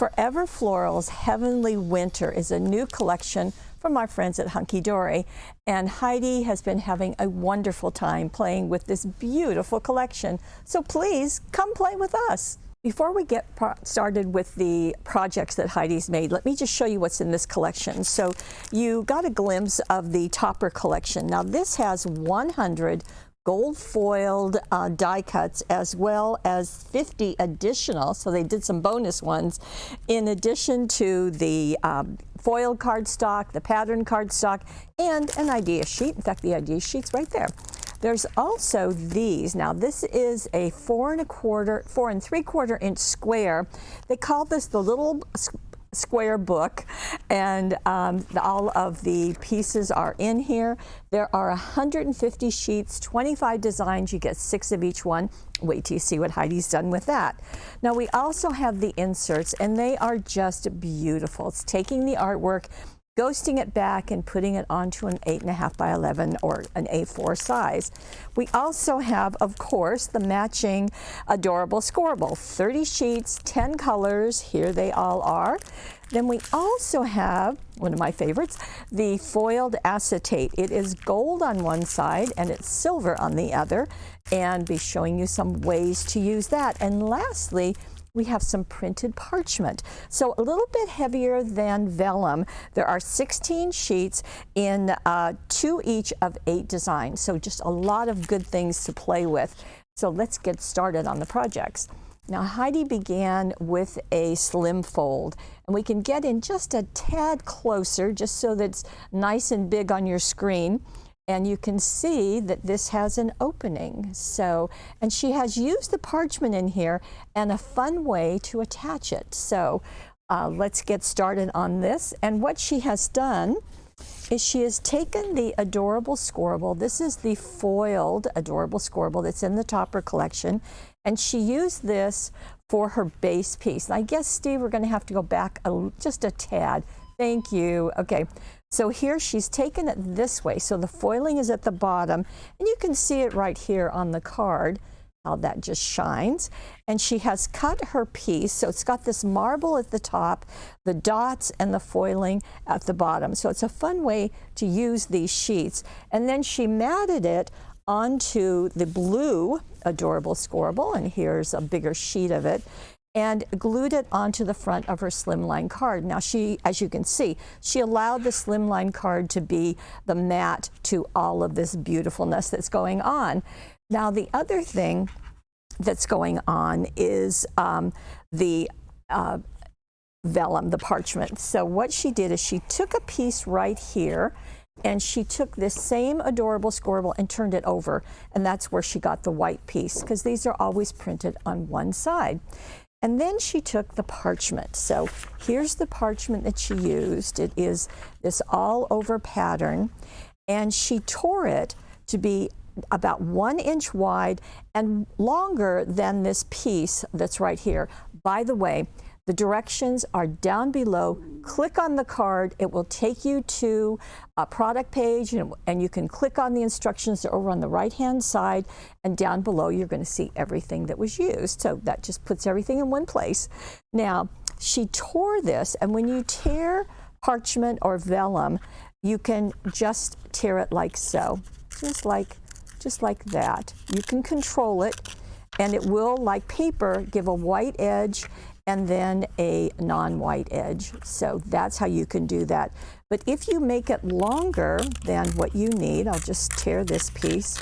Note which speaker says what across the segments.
Speaker 1: Forever Florals Heavenly Winter is a new collection from our friends at Hunkydory, and Heidi has been having a wonderful time playing with this beautiful collection. So please come play with us. Before we get started with the projects that Heidi's made, let me just show you what's in this collection. So you got a glimpse of the topper collection. Now this has 100 gold foiled die cuts, as well as 50 additional, so they did some bonus ones, in addition to the foiled cardstock, the pattern cardstock, and an idea sheet. In fact, the idea sheet's right there. There's also these. Now this is a 4 3/4 inch square. They call this the little square book, and all of the pieces are in here. There are 150 sheets, 25 designs. You get 6 of each one. Wait till you see what Heidi's done with that. Now we also have the inserts, and they are just beautiful. It's taking the artwork, ghosting it back, and putting it onto an 8.5 by 11 or an A4 size. We also have, of course, the matching adorable scoreable. 30 sheets, 10 colors. Here they all are. Then we also have, one of my favorites, the foiled acetate. It is gold on one side and it's silver on the other, and be showing you some ways to use that. And lastly, we have some printed parchment. So a little bit heavier than vellum. There are 16 sheets in 2 each of 8 designs. So just a lot of good things to play with. So let's get started on the projects. Now Heidi began with a slim fold, and we can get in just a tad closer just so that it's nice and big on your screen. And you can see that this has an opening. So, and she has used the parchment in here and a fun way to attach it. So let's get started on this. And what she has done is she has taken the adorable scoreable. This is the foiled adorable scoreable that's in the topper collection. And she used this for her base piece. And I guess, Steve, we're going to have to go back just a tad. Thank you. Okay. So here she's taken it this way. So the foiling is at the bottom, and you can see it right here on the card, how that just shines. And she has cut her piece. So it's got this marble at the top, the dots and the foiling at the bottom. So it's a fun way to use these sheets. And then she matted it onto the blue adorable scoreable, and here's a bigger sheet of it, and glued it onto the front of her Slimline card. Now she, as you can see, she allowed the Slimline card to be the mat to all of this beautifulness that's going on. Now the other thing that's going on is the vellum, the parchment. So what she did is she took a piece right here, and she took this same adorable scoreable and turned it over, and that's where she got the white piece, because these are always printed on one side. And then she took the parchment. So here's the parchment that she used. It is this all over pattern, and she tore it to be about 1 inch wide and longer than this piece that's right here. By the way, the directions are down below. Click on the card. It will take you to a product page, and you can click on the instructions. They're over on the right-hand side, and down below you're going to see everything that was used. So that just puts everything in one place. Now, she tore this, and when you tear parchment or vellum, you can just tear it like so, just like that. You can control it, and it will, like paper, give a white edge and then a non-white edge. So that's how you can do that. But if you make it longer than what you need, I'll just tear this piece.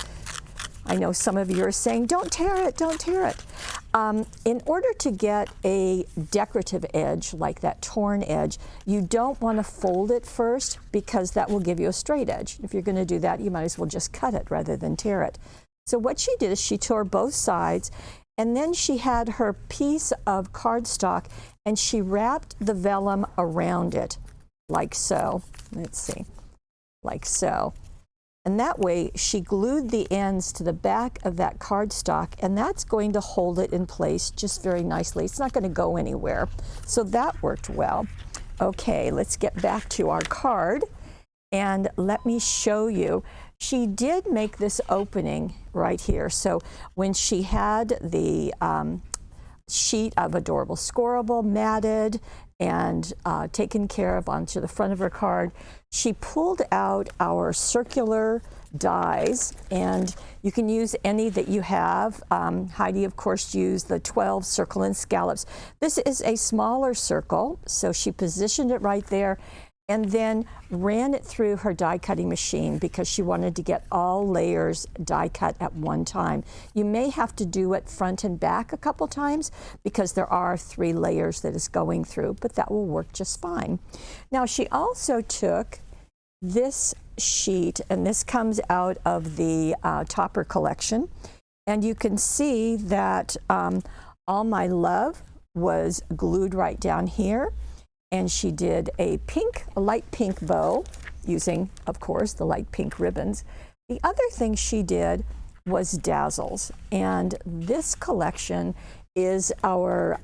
Speaker 1: I know some of you are saying, don't tear it, don't tear it. In order to get a decorative edge, like that torn edge, you don't want to fold it first, because that will give you a straight edge. If you're going to do that, you might as well just cut it rather than tear it. So what she did is she tore both sides, and then she had her piece of cardstock, and she wrapped the vellum around it, like so. Let's see, like so. And that way she glued the ends to the back of that cardstock, and that's going to hold it in place just very nicely. It's not going to go anywhere. So that worked well. Okay, let's get back to our card, and let me show you. She did make this opening right here. So when she had the sheet of Adorable Scorable, matted and taken care of onto the front of her card. She pulled out our circular dies, and you can use any that you have. Heidi, of course, used the 12 circle and scallops. This is a smaller circle, so she positioned it right there and then ran it through her die cutting machine because she wanted to get all layers die cut at one time. You may have to do it front and back a couple times because there are 3 layers that is going through, but that will work just fine. Now she also took this sheet, and this comes out of the Topper collection, and you can see that All My Love was glued right down here. And she did a light pink bow using, of course, the light pink ribbons. The other thing she did was dazzles. And this collection is our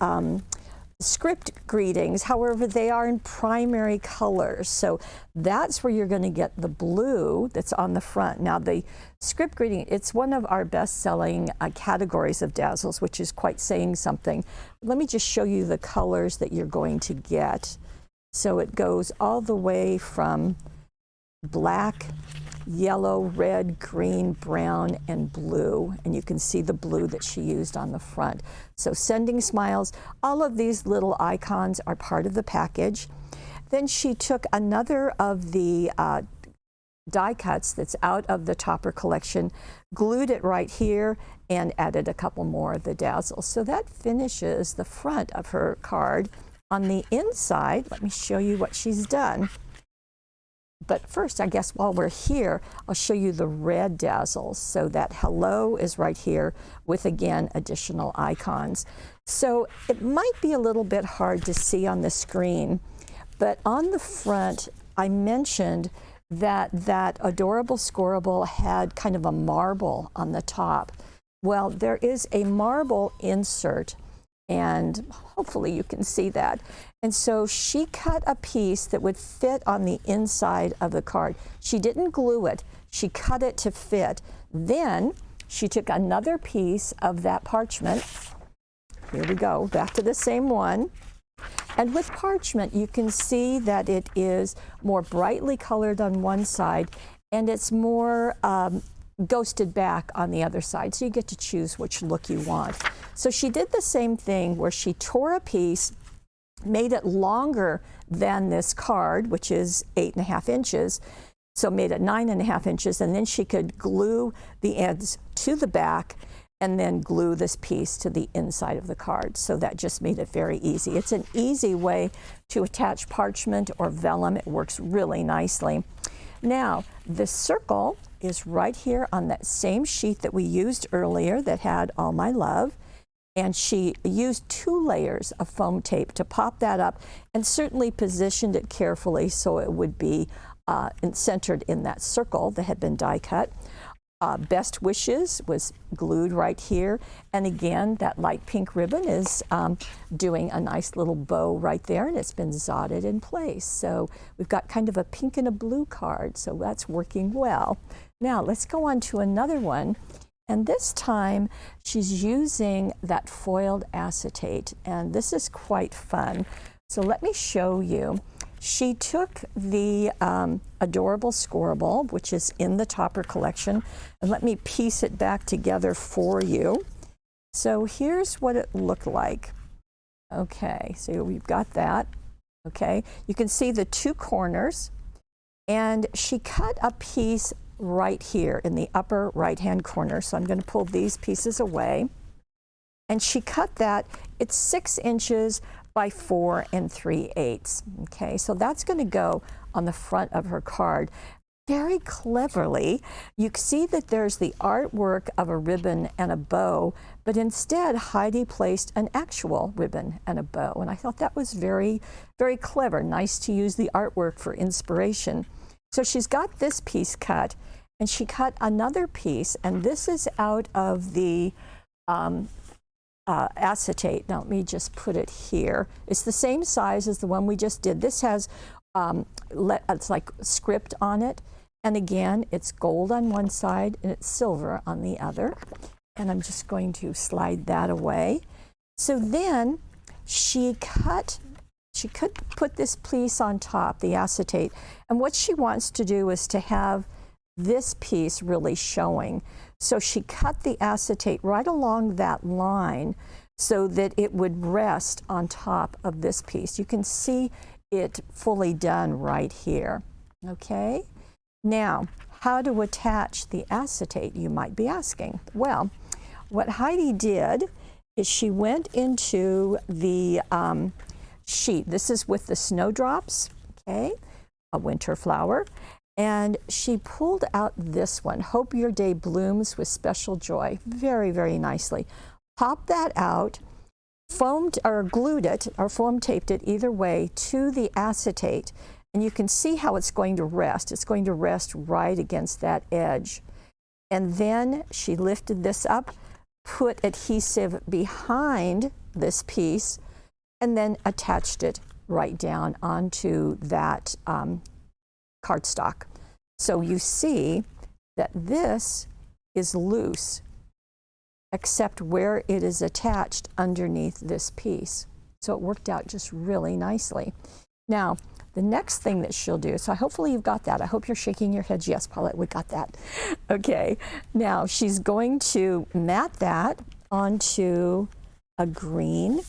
Speaker 1: script greetings. However, they are in primary colors. So that's where you're going to get the blue that's on the front. Now, the script greeting, it's one of our best-selling categories of dazzles, which is quite saying something. Let me just show you the colors that you're going to get. So it goes all the way from black, yellow, red, green, brown, and blue. And you can see the blue that she used on the front. So Sending Smiles, all of these little icons are part of the package. Then she took another of the die cuts that's out of the Topper collection, glued it right here, and added a couple more of the dazzles. So that finishes the front of her card. On the inside, let me show you what she's done. But first, I guess while we're here, I'll show you the red dazzles. So that hello is right here with, again, additional icons. So it might be a little bit hard to see on the screen, but on the front, I mentioned that Adorable Scorable had kind of a marble on the top. Well, there is a marble insert, and hopefully you can see that. And so she cut a piece that would fit on the inside of the card. She didn't glue it, she cut it to fit. Then she took another piece of that parchment. Here we go, back to the same one. And with parchment, you can see that it is more brightly colored on one side, and it's more ghosted back on the other side. So you get to choose which look you want. So she did the same thing where she tore a piece, made it longer than this card, which is 8.5 inches. So made it 9.5 inches, and then she could glue the ends to the back and then glue this piece to the inside of the card. So that just made it very easy. It's an easy way to attach parchment or vellum. It works really nicely. Now, the circle is right here on that same sheet that we used earlier that had All My Love. And she used 2 layers of foam tape to pop that up and certainly positioned it carefully so it would be centered in that circle that had been die cut. Best Wishes was glued right here. And again, that light pink ribbon is doing a nice little bow right there, and it's been zotted in place. So we've got kind of a pink and a blue card, so that's working well. Now let's go on to another one. And this time she's using that foiled acetate, and this is quite fun. So let me show you. She took the Adorable Scorable, which is in the Topper collection, and let me piece it back together for you. So here's what it looked like. Okay, so we've got that. Okay, you can see the 2 corners, and she cut a piece right here in the upper right-hand corner. So I'm going to pull these pieces away. And she cut that. It's 6 inches by 4 3/8. Okay, so that's going to go on the front of her card. Very cleverly, you see that there's the artwork of a ribbon and a bow, but instead Heidi placed an actual ribbon and a bow. And I thought that was very, very clever. Nice to use the artwork for inspiration. So she's got this piece cut, and she cut another piece, and this is out of the acetate. Now let me just put it here. It's the same size as the one we just did. This has, it's like script on it, and again, it's gold on one side and it's silver on the other. And I'm just going to slide that away. So then she could put this piece on top, the acetate, and what she wants to do is to have this piece really showing. So she cut the acetate right along that line so that it would rest on top of this piece. You can see it fully done right here. Okay? Now, how to attach the acetate, you might be asking. Well, what Heidi did is she went into the sheet. This is with the snowdrops, okay, a winter flower. And she pulled out this one, Hope Your Day Blooms with Special Joy, very, very nicely. Popped that out, foamed or glued it or foam taped it either way to the acetate. And you can see how it's going to rest. It's going to rest right against that edge. And then she lifted this up, put adhesive behind this piece, and then attached it right down onto that cardstock. So you see that this is loose, except where it is attached underneath this piece. So it worked out just really nicely. Now, the next thing that she'll do, so hopefully you've got that. I hope you're shaking your heads. Yes, Paulette, we got that. Okay, now she's going to mat that onto a green.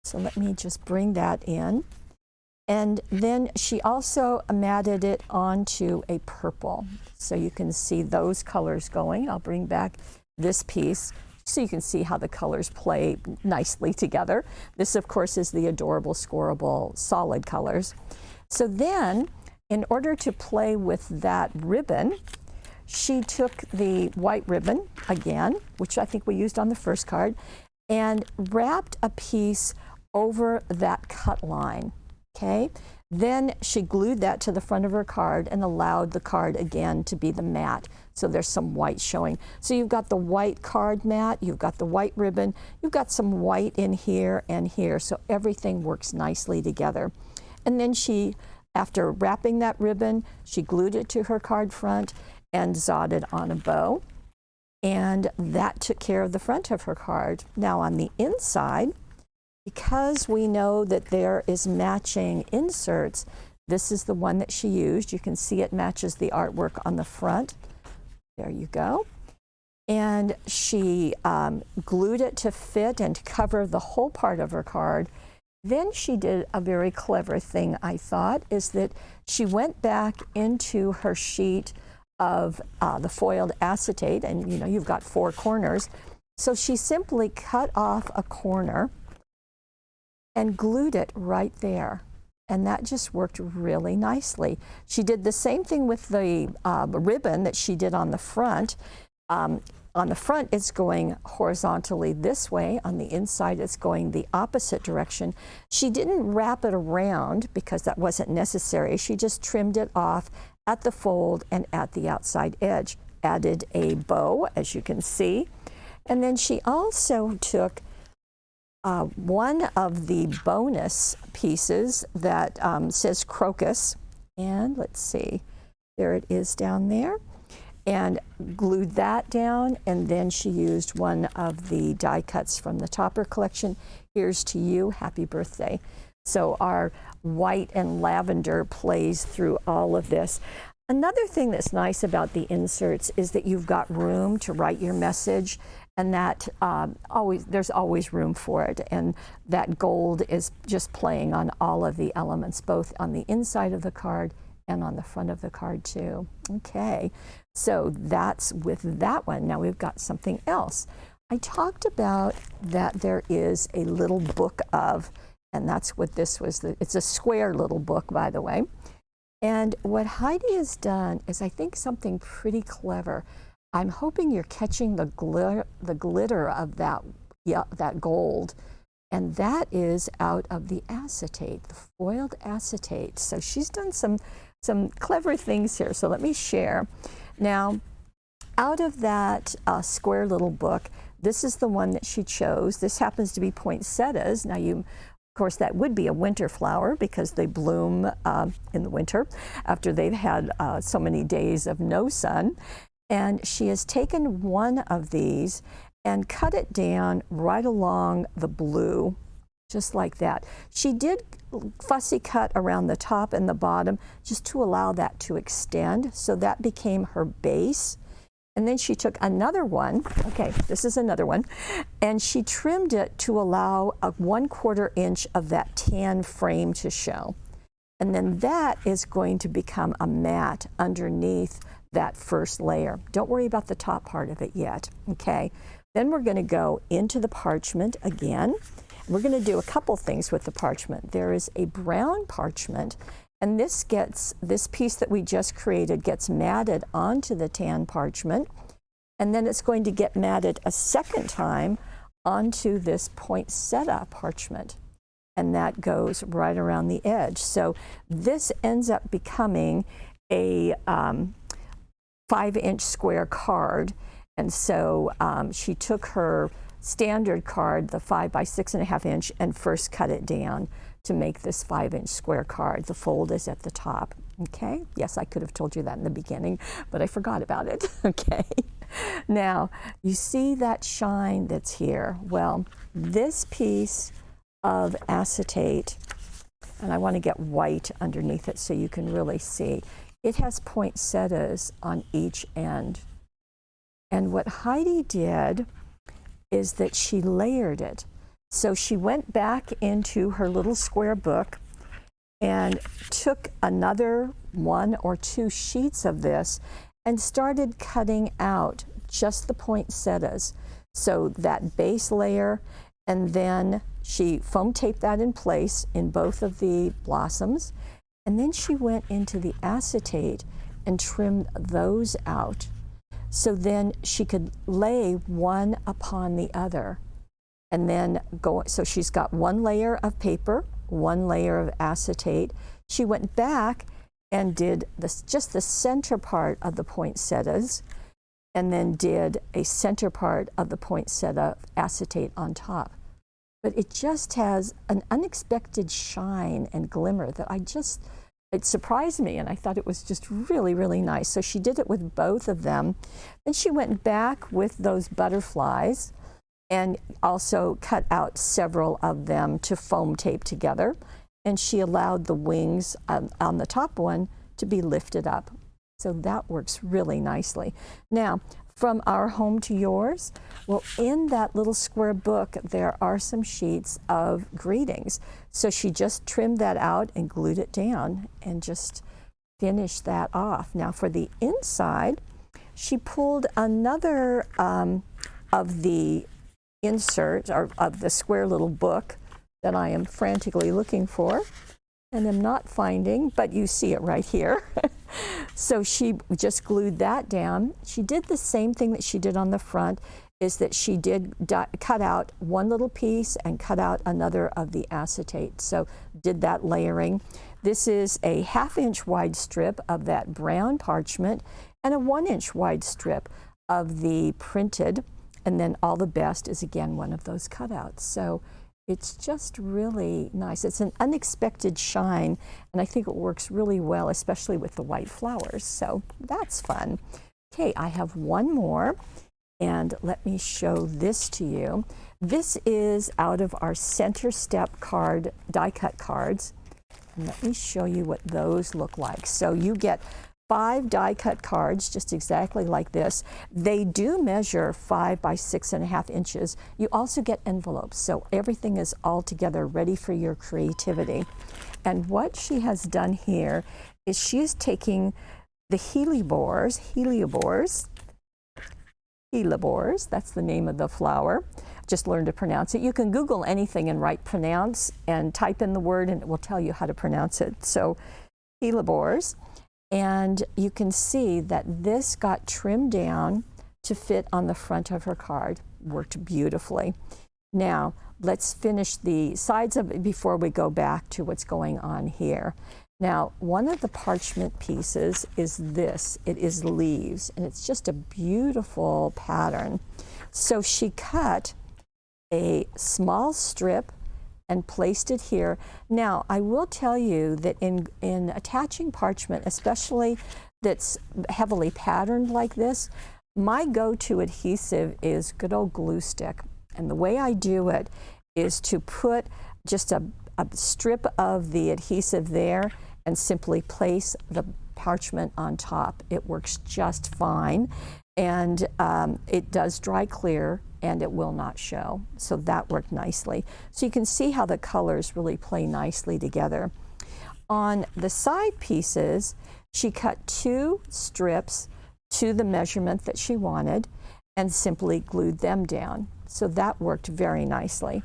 Speaker 1: So let me just bring that in. And then she also matted it onto a purple. So you can see those colors going. I'll bring back this piece so you can see how the colors play nicely together. This, of course, is the adorable scoreable solid colors. So then, in order to play with that ribbon, she took the white ribbon again, which I think we used on the first card, and wrapped a piece over that cut line. Okay, then she glued that to the front of her card and allowed the card again to be the mat. So there's some white showing. So you've got the white card mat, you've got the white ribbon, you've got some white in here and here. So everything works nicely together. And then she, after wrapping that ribbon, she glued it to her card front and zawed it on a bow. And that took care of the front of her card. Now on the inside, because we know that there is matching inserts, this is the one that she used. You can see it matches the artwork on the front. There you go. And she glued it to fit and to cover the whole part of her card. Then she did a very clever thing, I thought, is that she went back into her sheet of the foiled acetate, and you know, you've got 4 corners. So she simply cut off a corner and glued it right there. And that just worked really nicely. She did the same thing with the ribbon that she did on the front. On the front, it's going horizontally this way. On the inside, it's going the opposite direction. She didn't wrap it around because that wasn't necessary. She just trimmed it off at the fold and at the outside edge. Added a bow, as you can see. And then she also took one of the bonus pieces that says crocus, and let's see, there it is down there, and glued that down, and then she used one of the die cuts from the Topper collection. Here's to you, happy birthday. So our white and lavender plays through all of this. Another thing that's nice about the inserts is that you've got room to write your message, and that there's always room for it. And that gold is just playing on all of the elements, both on the inside of the card and on the front of the card too. Okay, so that's with that one. Now we've got something else. I talked about that there is a little book of, and that's what this was. It's a square little book, by the way. And what Heidi has done is, I think, something pretty clever. I'm hoping you're catching the glitter of that gold, and that is out of the acetate, the foiled acetate. So she's done some clever things here. So let me share. Now, out of that square little book, this is the one that she chose. This happens to be poinsettias. Now, of course, that would be a winter flower because they bloom in the winter after they've had so many days of no sun. And she has taken one of these and cut it down right along the blue, just like that. She did fussy cut around the top and the bottom just to allow that to extend, so that became her base. And then she took another one, okay, this is another one, and she trimmed it to allow a 1/4 inch of that tan frame to show. And then that is going to become a mat underneath that first layer. Don't worry about the top part of it yet, okay? Then we're going to go into the parchment again. We're going to do a couple things with the parchment. There is a brown parchment, and this piece that we just created gets matted onto the tan parchment, and then it's going to get matted a second time onto this poinsettia parchment, and that goes right around the edge. So this ends up becoming a 5-inch square card. And so she took her standard card, the 5 by 6.5 inch, and first cut it down to make this 5-inch square card. The fold is at the top, okay? Yes, I could have told you that in the beginning, but I forgot about it, okay? Now, you see that shine that's here? Well, this piece of acetate, and I want to get white underneath it so you can really see, it has poinsettias on each end. And what Heidi did is that she layered it. So she went back into her little square book and took another 1 or 2 sheets of this and started cutting out just the poinsettias. So that base layer, and then she foam taped that in place in both of the blossoms. And then she went into the acetate and trimmed those out. So then she could lay one upon the other, and then go. So she's got 1 layer of paper, 1 layer of acetate. She went back and did this, just the center part of the poinsettias, and then did a center part of the poinsettia acetate on top. But it just has an unexpected shine and glimmer that it surprised me, and I thought it was just really, really nice. So she did it with both of them. Then she went back with those butterflies and also cut out several of them to foam tape together. And she allowed the wings on the top one to be lifted up. So that works really nicely. Now, from our home to yours, well, in that little square book, there are some sheets of greetings. So she just trimmed that out and glued it down and just finished that off. Now for the inside, she pulled another of the inserts, or of the square little book that I am frantically looking for and am not finding, but you see it right here. So she just glued that down. She did the same thing that she did on the front, is that she did cut out 1 little piece and cut out another of the acetate. So did that layering. This is a 1/2 inch wide strip of that brown parchment and a 1 inch wide strip of the printed, and then all the best is again 1 of those cutouts. So it's just really nice. It's an unexpected shine, and I think it works really well, especially with the white flowers. So that's fun. Okay, I have 1 more, and let me show this to you. This is out of our center step card, die cut cards. And let me show you what those look like. So you get 5 die cut cards, just exactly like this. They do measure 5 by 6.5 inches. You also get envelopes, so everything is all together ready for your creativity. And what she has done here is she is taking the hellebores, that's the name of the flower. Just learn to pronounce it. You can Google anything and write pronounce and type in the word and it will tell you how to pronounce it. So hellebores. And you can see that this got trimmed down to fit on the front of her card. Worked beautifully. Now, let's finish the sides of it before we go back to what's going on here. Now, one of the parchment pieces is this. It is leaves, and it's just a beautiful pattern. So she cut a small strip and placed it here. Now, I will tell you that in attaching parchment, especially that's heavily patterned like this, My go-to adhesive is good old glue stick. And the way I do it is to put just a strip of the adhesive there and simply place the parchment on top. It works just fine, and it does dry clear and it will not show. So that worked nicely. So you can see how the colors really play nicely together. On the side pieces, she cut 2 strips to the measurement that she wanted and simply glued them down. So that worked very nicely.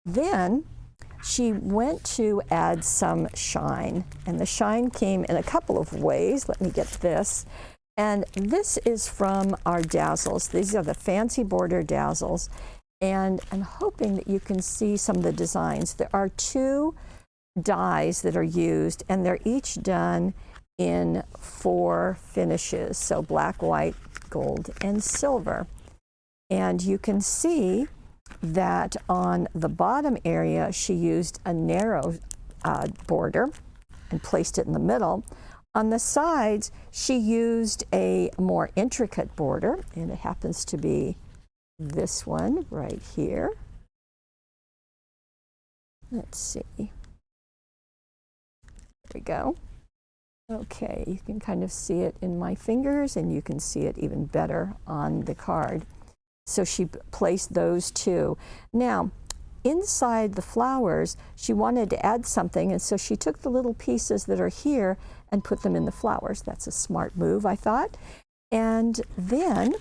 Speaker 1: Then she went to add some shine, and the shine came in a couple of ways. Let me get this. And this is from our dazzles. These are the fancy border dazzles, and I'm hoping that you can see some of the designs. There are 2 dyes that are used, and they're each done in 4 finishes, so black, white, gold, and silver. And you can see that on the bottom area she used a narrow border and placed it in the middle. On the sides she used a more intricate border, and it happens to be this one right here. Let's see. There we go. Okay, you can kind of see it in my fingers, and you can see it even better on the card. So she placed those 2. Now, inside the flowers, she wanted to add something, and so she took the little pieces that are here and put them in the flowers. That's a smart move, I thought. And then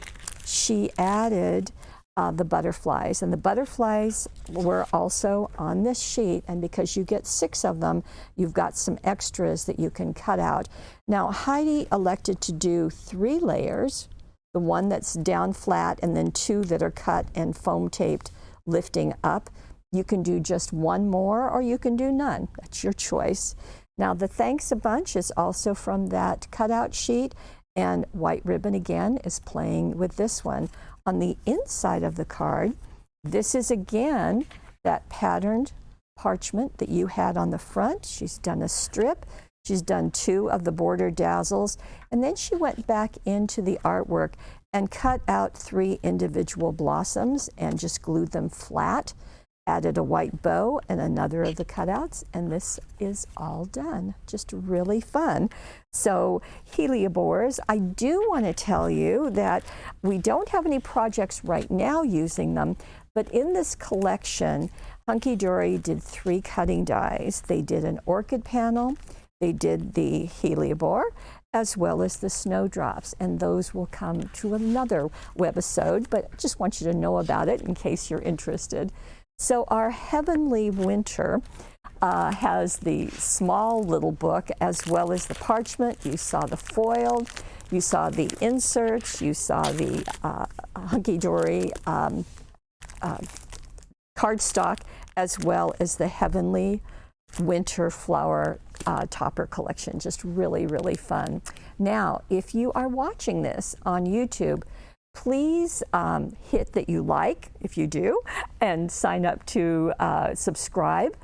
Speaker 1: she added the butterflies, and the butterflies were also on this sheet, and because you get 6 of them, you've got some extras that you can cut out. Now, Heidi elected to do 3 layers, the one that's down flat and then 2 that are cut and foam taped lifting up. You can do just 1 more, or you can do none. That's your choice. Now, the thanks a bunch is also from that cutout sheet, and white ribbon again is playing with this one. On the inside of the card, this is again that patterned parchment that you had on the front. She's done a strip. She's done 2 of the border dazzles, and then she went back into the artwork and cut out 3 individual blossoms and just glued them flat, added a white bow and another of the cutouts, and this is all done. Just really fun. So heliobores, I do want to tell you that we don't have any projects right now using them, but in this collection, Hunkydory did 3 cutting dies. They did an orchid panel, they did the heliobore, as well as the snowdrops, and those will come to another webisode, but I just want you to know about it in case you're interested. So our Heavenly Winter has the small little book as well as the parchment. You saw the foiled, you saw the inserts, you saw the Hunkydory cardstock, as well as the Heavenly Winter flower topper collection. Just really, really fun. Now, if you are watching this on YouTube, please hit that you like, if you do, and sign up to subscribe.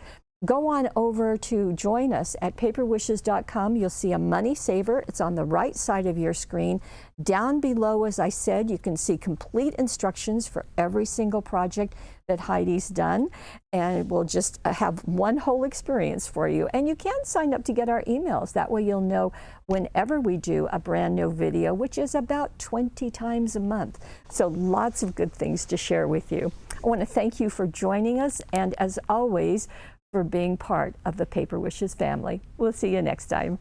Speaker 1: Go on over to join us at paperwishes.com. You'll see a money saver. It's on the right side of your screen. Down below, as I said, you can see complete instructions for every single project that Heidi's done, and we'll just have one whole experience for you. And you can sign up to get our emails. That way you'll know whenever we do a brand new video, which is about 20 times a month. So lots of good things to share with you. I want to thank you for joining us, and as always, for being part of the Paper Wishes family. We'll see you next time.